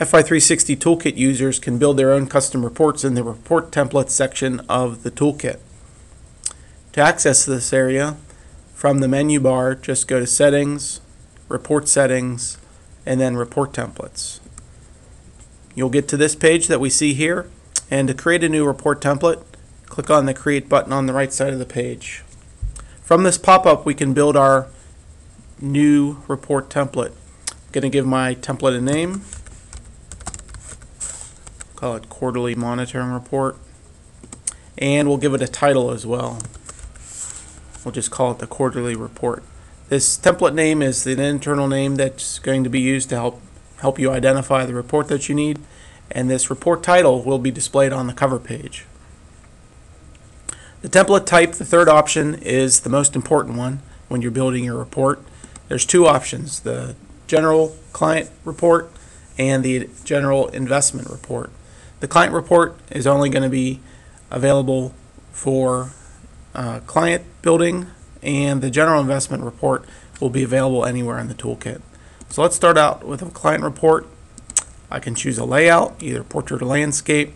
fi360 Toolkit users can build their own custom reports in the Report Templates section of the Toolkit. To access this area, from the menu bar, just go to Settings, Report Settings, and then Report Templates. You'll get to this page that we see here, and to create a new report template, click on the Create button on the right side of the page. From this pop-up, we can build our new report template. I'm going to give my template a name. Call it Quarterly Monitoring Report. And we'll give it a title as well. We'll just call it the Quarterly Report. This template name is an internal name that's going to be used to help you identify the report that you need. And this report title will be displayed on the cover page. The template type, the third option, is the most important one when you're building your report. There's two options, the General Client Report and the General Investment Report. The client report is only going to be available for client building, and the general investment report will be available anywhere in the toolkit. So let's start out with a client report. I can choose a layout, either portrait or landscape.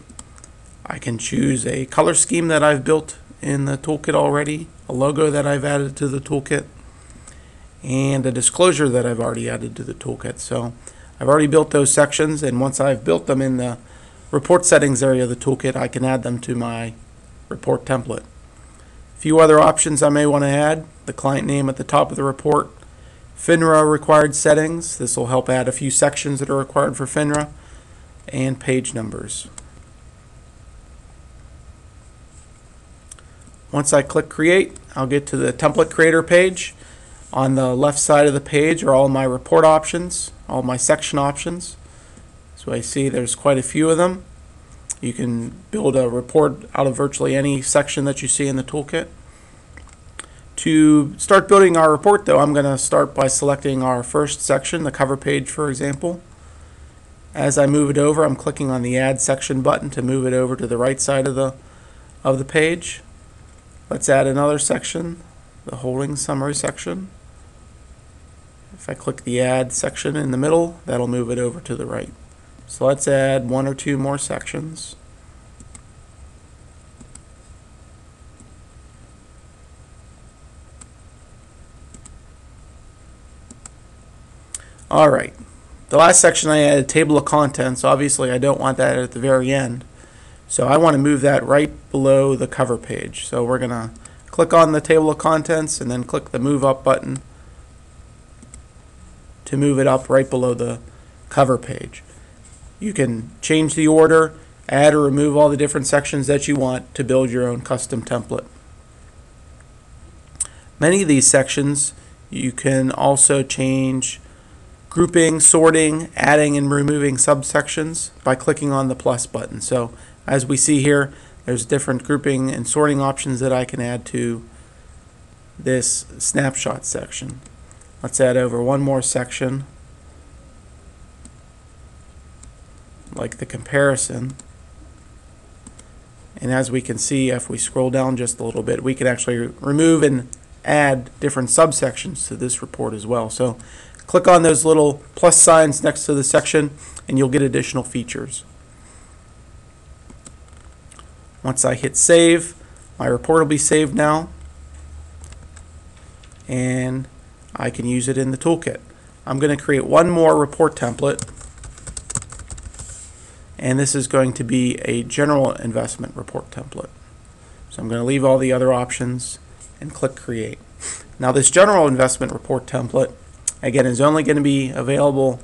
I can choose a color scheme that I've built in the toolkit already, a logo that I've added to the toolkit, and a disclosure that I've already added to the toolkit. So I've already built those sections, and once I've built them in the report settings area of the toolkit, I can add them to my report template. A few other options I may want to add: the client name at the top of the report, FINRA required settings. This will help add a few sections that are required for FINRA, and page numbers. Once I click Create, I'll get to the Template Creator page. On the left side of the page are all my report options, all my section options. So I see there's quite a few of them. You can build a report out of virtually any section that you see in the toolkit. To start building our report, though, I'm going to start by selecting our first section, the cover page, for example. As I move it over, I'm clicking on the Add Section button to move it over to the right side of the page. Let's add another section, the Holding Summary section. If I click the Add section in the middle, that'll move it over to the right. So let's add one or two more sections. Alright, the last section I added table of contents. Obviously I don't want that at the very end, so I want to move that right below the cover page. So we're going to click on the table of contents and then click the Move Up button to move it up right below the cover page. You can change the order, add or remove all the different sections that you want to build your own custom template. Many of these sections you can also change grouping, sorting, adding and removing subsections by clicking on the plus button. So as we see here, there's different grouping and sorting options that I can add to this snapshot section. Let's add over one more section, like the comparison. And as we can see, if we scroll down just a little bit, we can actually remove and add different subsections to this report as well. So click on those little plus signs next to the section and you'll get additional features. Once I hit save, my report will be saved now, and I can use it in the toolkit. I'm going to create one more report template, and this is going to be a general investment report template. So I'm going to leave all the other options and click Create. Now this general investment report template, again, is only going to be available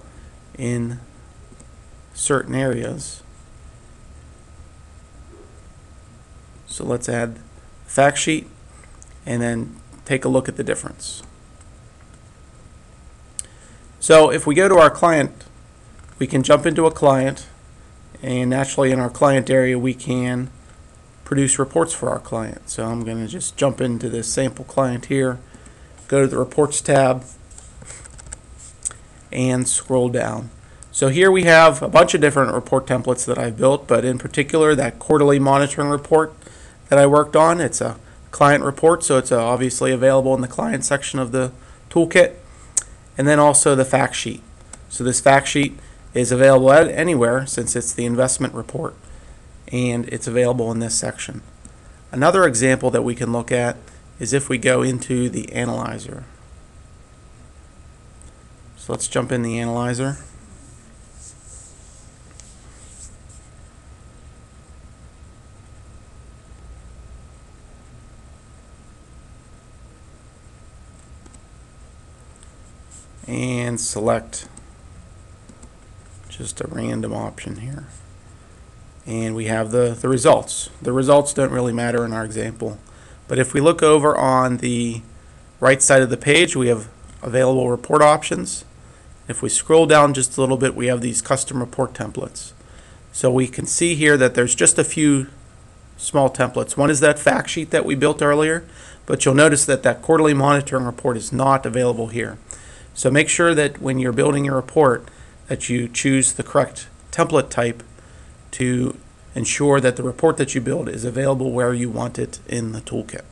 in certain areas. So let's add fact sheet and then take a look at the difference. So if we go to our client, we can jump into a client, and naturally in our client area we can produce reports for our client. So I'm going to just jump into this sample client here, go to the Reports tab, and scroll down. So here we have a bunch of different report templates that I've built, but in particular that quarterly monitoring report that I worked on. It's a client report, so it's obviously available in the client section of the toolkit. And then also the fact sheet. So this fact sheet is available anywhere since it's the investment report, and it's available in this section. Another example that we can look at is if we go into the analyzer. So let's jump in the analyzer. And select just a random option here. And we have the results. The results don't really matter in our example. But if we look over on the right side of the page, we have available report options. If we scroll down just a little bit, we have these custom report templates. So we can see here that there's just a few small templates. One is that fact sheet that we built earlier, but you'll notice that that quarterly monitoring report is not available here. So make sure that when you're building your report that you choose the correct template type to ensure that the report that you build is available where you want it in the toolkit.